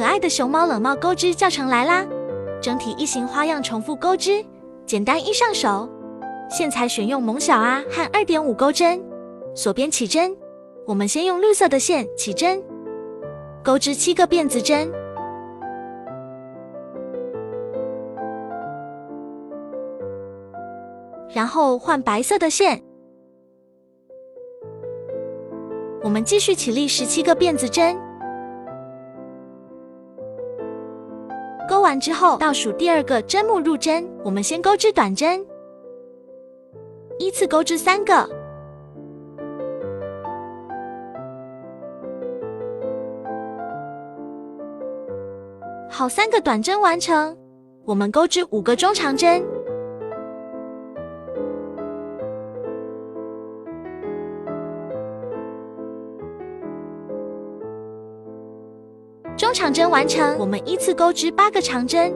可爱的熊猫冷帽钩织教程来啦！整体异形花样重复钩织，简单易上手。线材选用萌小啊和 2.5 钩针，锁边起针。我们先用绿色的线起针，钩织7个辫子针，然后换白色的线。我们继续起立17个辫子针，钩完之后倒数第2个针目入针，我们先钩织短针，依次钩织3个。好，3个短针完成，我们钩织5个中长针。中长针完成，我们依次钩织8个长针。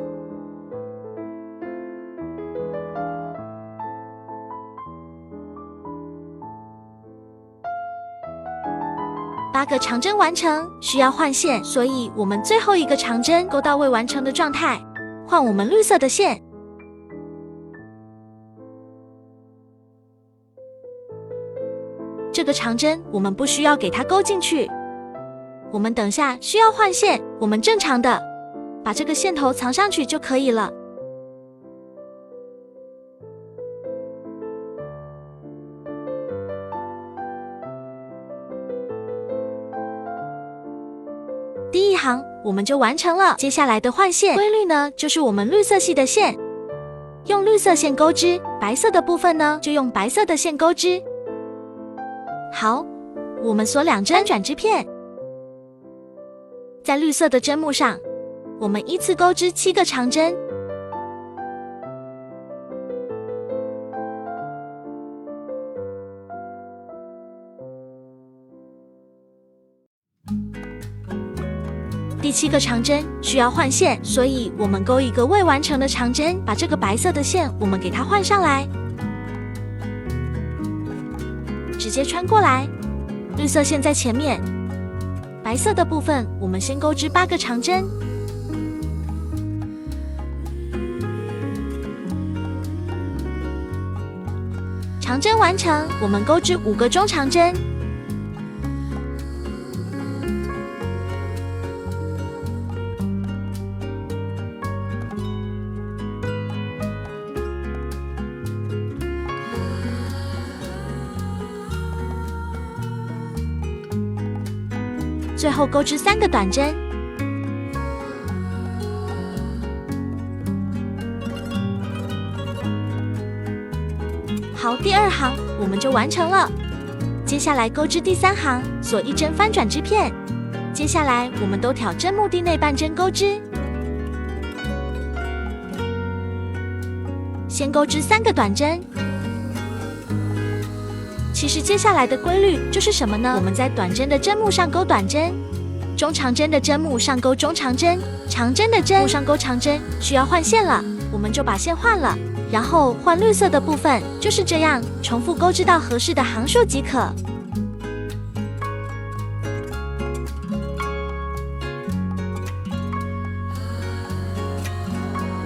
8个长针完成，需要换线，所以我们最后一个长针钩到未完成的状态，换我们绿色的线。这个长针我们不需要给它钩进去，我们等下需要换线，我们正常的把这个线头藏上去就可以了。第一行我们就完成了，接下来的换线规律呢，就是我们绿色系的线用绿色线钩织，白色的部分呢就用白色的线钩织。好，我们锁2针转织片，在绿色的针目上，我们依次钩织7个长针。第7个长针需要换线，所以我们钩一个未完成的长针，把这个白色的线我们给它换上来，直接穿过来，绿色线在前面，白色的部分我们先钩织8个长针。长针完成，我们钩织5个中长针。最后钩织3个短针。好，第2行我们就完成了。接下来钩织第3行，锁1针翻转织片。接下来我们都挑针目地内半针钩织。先钩织3个短针。其实接下来的规律就是什么呢？我们在短针的针目上钩短针，中长针的针目上钩中长针，长针的针目上钩长针。需要换线了，我们就把线换了，然后换绿色的部分，就是这样，重复钩织到合适的行数即可。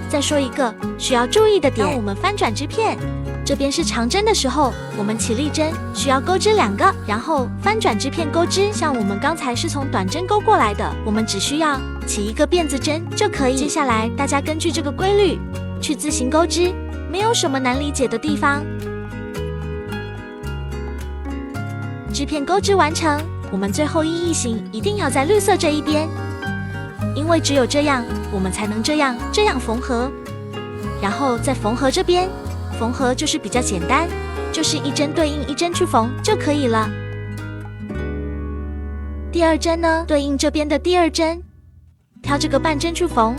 再说一个需要注意的点，当我们翻转织片，这边是长针的时候，我们起立针需要钩织2个，然后翻转织片钩织。像我们刚才是从短针钩过来的，我们只需要起1个辫子针就可以。接下来大家根据这个规律去自行钩织，没有什么难理解的地方。织片钩织完成，我们最后异形一定要在绿色这一边，因为只有这样我们才能这样缝合，然后再缝合这边。缝合就是比较简单，就是1针对应1针去缝就可以了。第2针呢，对应这边的第2针，挑这个半针去缝。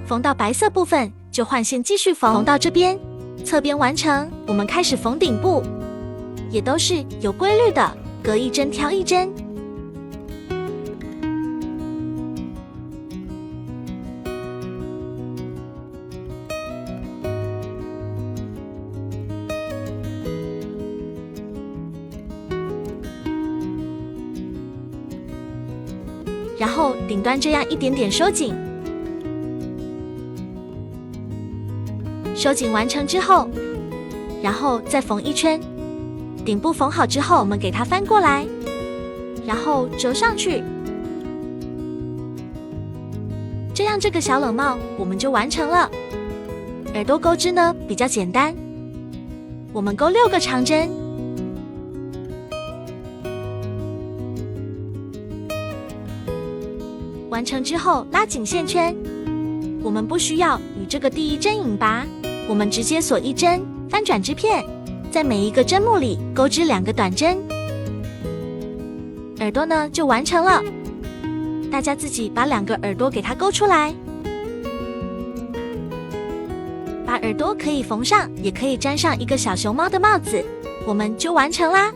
缝到白色部分就换线继续缝，缝到这边，侧边完成，我们开始缝顶部，也都是有规律的，隔1针挑1针。然后顶端这样一点点收紧。收紧完成之后，然后再缝一圈。顶部缝好之后，我们给它翻过来，然后折上去。这样这个小冷帽我们就完成了。耳朵钩织呢比较简单，我们钩6个长针。完成之后拉紧线圈，我们不需要与这个第一针引拔，我们直接锁1针，翻转织片，在每一个针目里钩织2个短针，耳朵呢就完成了。大家自己把2个耳朵给它勾出来，把耳朵可以缝上，也可以粘上一个小熊猫的帽子，我们就完成啦。